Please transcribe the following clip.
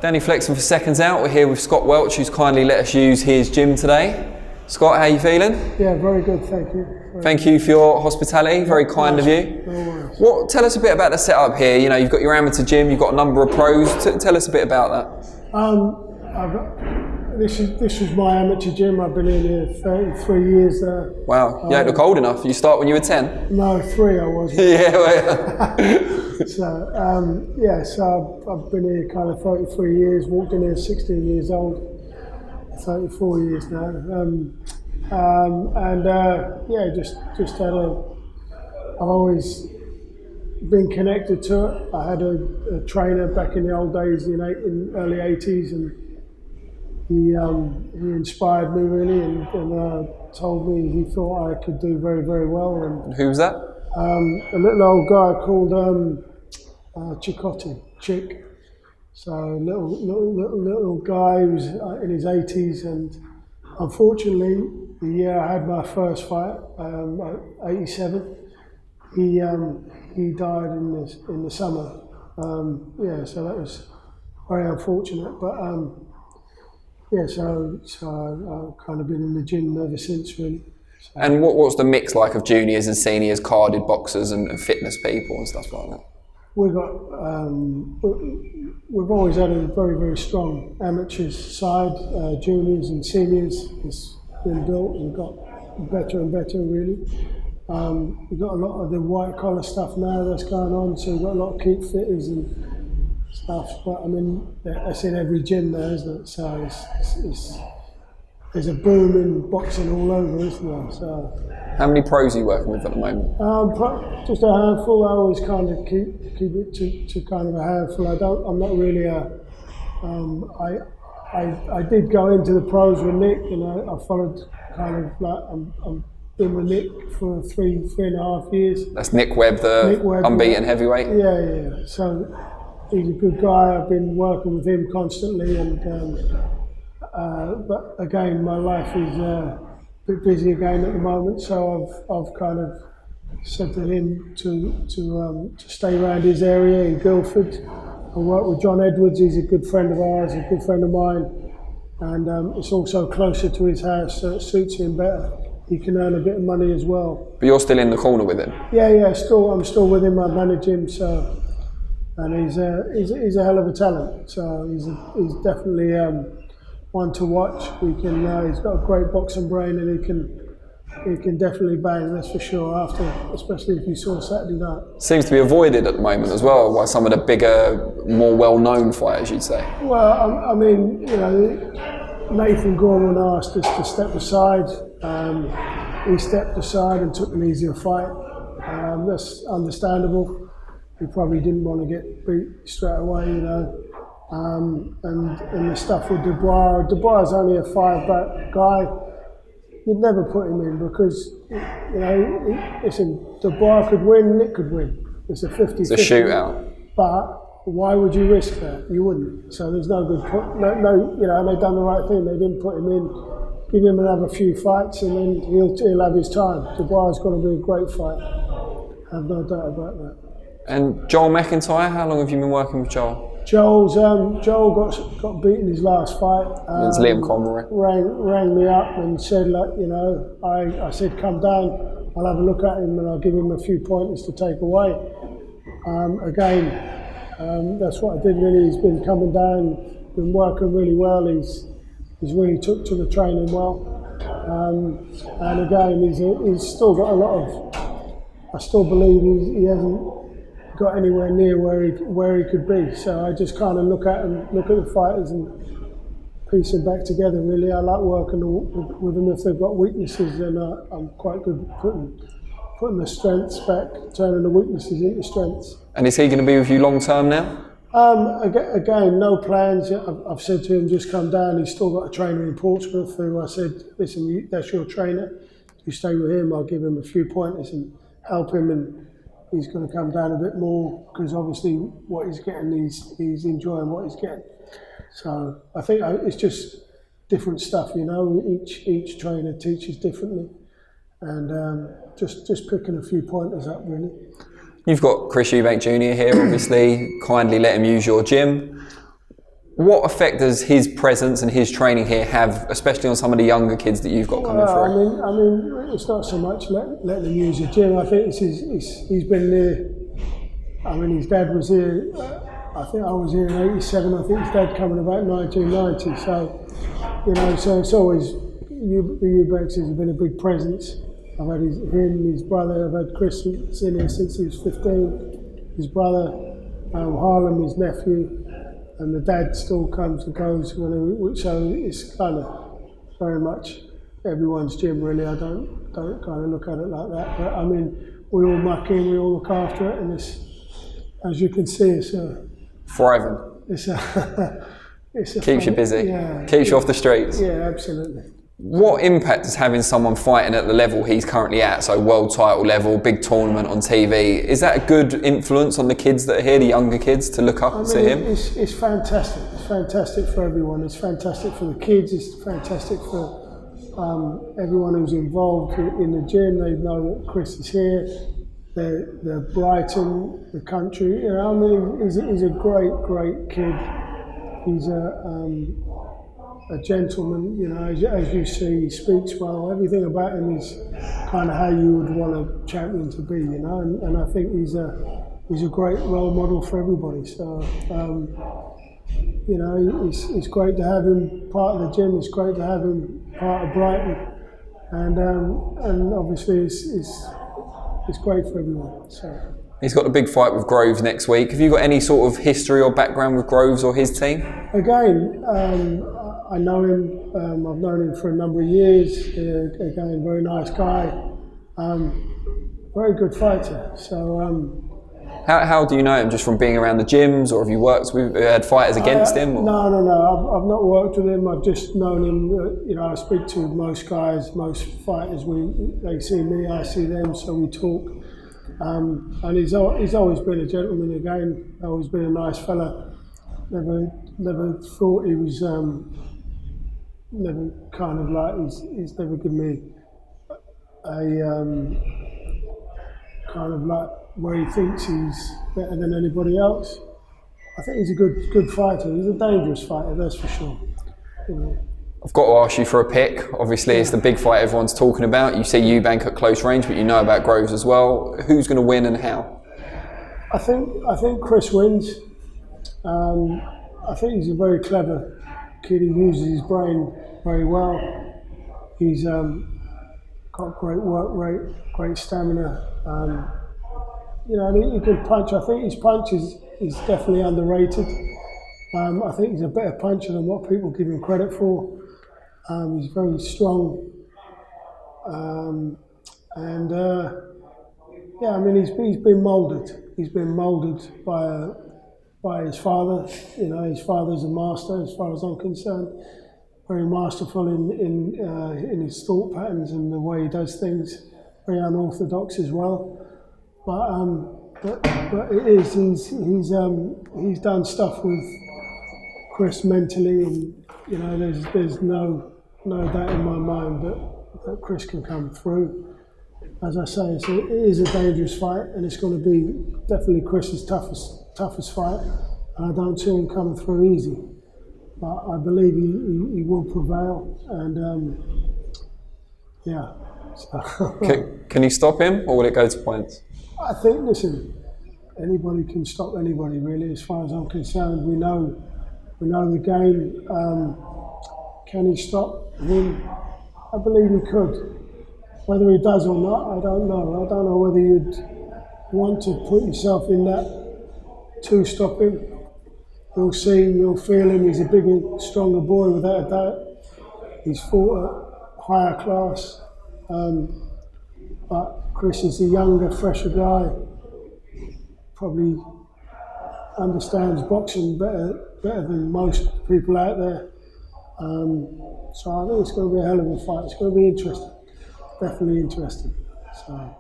Danny flexing for Seconds Out. We're here with Scott Welch, who's kindly let us use his gym today. Scott, how are you feeling? Yeah, very good, thank you. Thank you for your hospitality, very kind of you. No worries. Tell us a bit about the setup here. You know, you've got your amateur gym, you've got a number of pros. Tell us a bit about that. This is my amateur gym. I've been in here 33 years there. Wow, you don't look old enough. You start when you were 10? No, 3 I was. Yeah, well. So I've been here kind of 33 years, walked in here 16 years old, 34 years now. Just had I've always been connected to it. I had a trainer back in the old days in early 80s, and he inspired me really and told me he thought I could do very, very well. And who was that? A little old guy called Chick. So little guy who was in his 80s, and unfortunately the year I had my first fight, 87, he died in the summer. So that was very unfortunate. But so I've kind of been in the gym ever since really. So. And what's the mix like of juniors and seniors, carded boxers and fitness people and stuff like that? We've always had a very, very strong amateurs side. Juniors and seniors has been built and got better and better really. We've got a lot of the white collar stuff now that's going on, so we've got a lot of keep fitters and stuff. But I mean, that's in every gym there, isn't it? So there's a boom in boxing all over, isn't there? So. How many pros are you working with at the moment? Just a handful. I always kind of keep it to kind of a handful. I'm not really I did go into the pros with Nick, and I followed kind of like I'm been with Nick for three and a half years. That's Nick Webb, the unbeaten heavyweight. Yeah. So he's a good guy. I've been working with him constantly, and but again, my life is a bit busy again at the moment. So I've kind of said to him to stay around his area in Guildford. I work with John Edwards. He's a good friend of ours, a good friend of mine, and it's also closer to his house, so it suits him better. He can earn a bit of money as well. But you're still in the corner with him? Yeah. I'm still with him. I manage him. So, and he's a hell of a talent. So he's definitely one to watch. He's got a great boxing brain, and he can definitely bang. That's for sure. Especially if you saw Saturday night. Seems to be avoided at the moment as well by some of the bigger, more well-known fighters, you'd say. Well, I mean, Nathan Gorman asked us to step aside. He stepped aside and took an easier fight. That's understandable. He probably didn't want to get beat straight away, And the stuff with Dubois is only a 5-back guy. You'd never put him in because, listen, Dubois could win, Nick could win. It's a 50-50. It's a shootout. But why would you risk that? You wouldn't. So there's no good and they've done the right thing. They didn't put him in. Give him another few fights, and then he'll have his time. Dubois is going to be a great fight. I have no doubt about that. And Joel McIntyre, how long have you been working with Joel? Joel got beaten his last fight. It's Liam Conroy. Rang me up and said, I said, come down, I'll have a look at him and I'll give him a few pointers to take away. That's what I did really. He's been coming down, been working really well. He's really took to the training well. And again, he's still got a lot of, I still believe he hasn't got anywhere near where he could be. So I just kind of look at the fighters and piece them back together really. I like working with them. If they've got weaknesses, then I'm quite good at putting the strengths back, turning the weaknesses into strengths. And is he going to be with you long term now? Again, no plans. I've said to him, just come down. He's still got a trainer in Portsmouth who I said, listen, that's your trainer. You stay with him, I'll give him a few pointers and help him, and he's going to come down a bit more because obviously what he's getting, he's enjoying what he's getting. So I think it's just different stuff, each trainer teaches differently, and just picking a few pointers up really. You've got Chris Eubank Jr here, obviously, kindly let him use your gym. What effect does his presence and his training here have, especially on some of the younger kids that you've got coming through? I mean, it's not so much letting them use the gym. I think he's been there. I mean, his dad was here. I think I was here in '87. I think his dad coming about 1990. So, you know, so it's always the Eubanks has been a big presence. I've had him, his brother. I've had Chris in here since he was 15. His brother, Harlem, his nephew. And the dad still comes and goes whenever, so it's kind of very much everyone's gym really. I don't kind of look at it like that. But I mean, we all muck in, we all look after it, and it's, as you can see, it's thriving. It's keeps you busy. Yeah, keeps you off the streets. Yeah, absolutely. What impact is having someone fighting at the level he's currently at, so world title level, big tournament on TV, is that a good influence on the kids that are here, the younger kids, to look up to him? It's fantastic. It's fantastic for everyone. It's fantastic for the kids. It's fantastic for everyone who's involved in the gym. They know that Chris is here. They're Brighton, the country. You know, I mean, he's a great kid. He's a gentleman, you know, as you see, he speaks well. Everything about him is kind of how you would want a champion to be, you know. And I think he's a great role model for everybody. So, you know, it's great to have him part of the gym. It's great to have him part of Brighton, and obviously it's great for everyone. So. He's got a big fight with Groves next week. Have you got any sort of history or background with Groves or his team? Again, I know him. I've known him for a number of years. Again, very nice guy. Very good fighter. So. How do you know him? Just from being around the gyms, or have you had fighters against him? Or? No. I've not worked with him. I've just known him. You know, I speak to most guys, most fighters. They see me, I see them, so we talk. And he's always been a gentleman. Again, always been a nice fella. Never thought he was. Never kind of like he's never given me a kind of like where he thinks he's better than anybody else. I think he's a good fighter. He's a dangerous fighter, that's for sure. You know. I've got to ask you for a pick. Obviously, it's the big fight everyone's talking about. You see Eubank at close range, but you know about Groves as well. Who's going to win and how? I think Chris wins. I think he's a very clever kid. He uses his brain very well. He's got great work rate, great stamina. You know, he can punch. I think his punch is definitely underrated. I think he's a better puncher than what people give him credit for. He's very strong, yeah. I mean, he's been moulded. He's been moulded by his father. You know, his father's a master, as far as I'm concerned. Very masterful in his thought patterns and the way he does things. Very unorthodox as well. But it is he's done stuff with Chris mentally, and you know, there's no doubt in my mind that Chris can come through. As I say, it is a dangerous fight, and it's going to be definitely Chris's toughest fight. And I don't see him coming through easy, but I believe he will prevail. And yeah. So. Can you stop him, or will it go to points? I think, listen, anybody can stop anybody really. As far as I'm concerned, we know the game. Can he stop him? I believe he could. Whether he does or not, I don't know. I don't know whether you'd want to put yourself in that to stop him. You'll see, you'll feel him. He's a bigger, stronger boy without a doubt. He's fought at higher class. But Chris is a younger, fresher guy. Probably understands boxing better than most people out there. So I think it's going to be a hell of a fight. It's going to be interesting. Definitely interesting. So.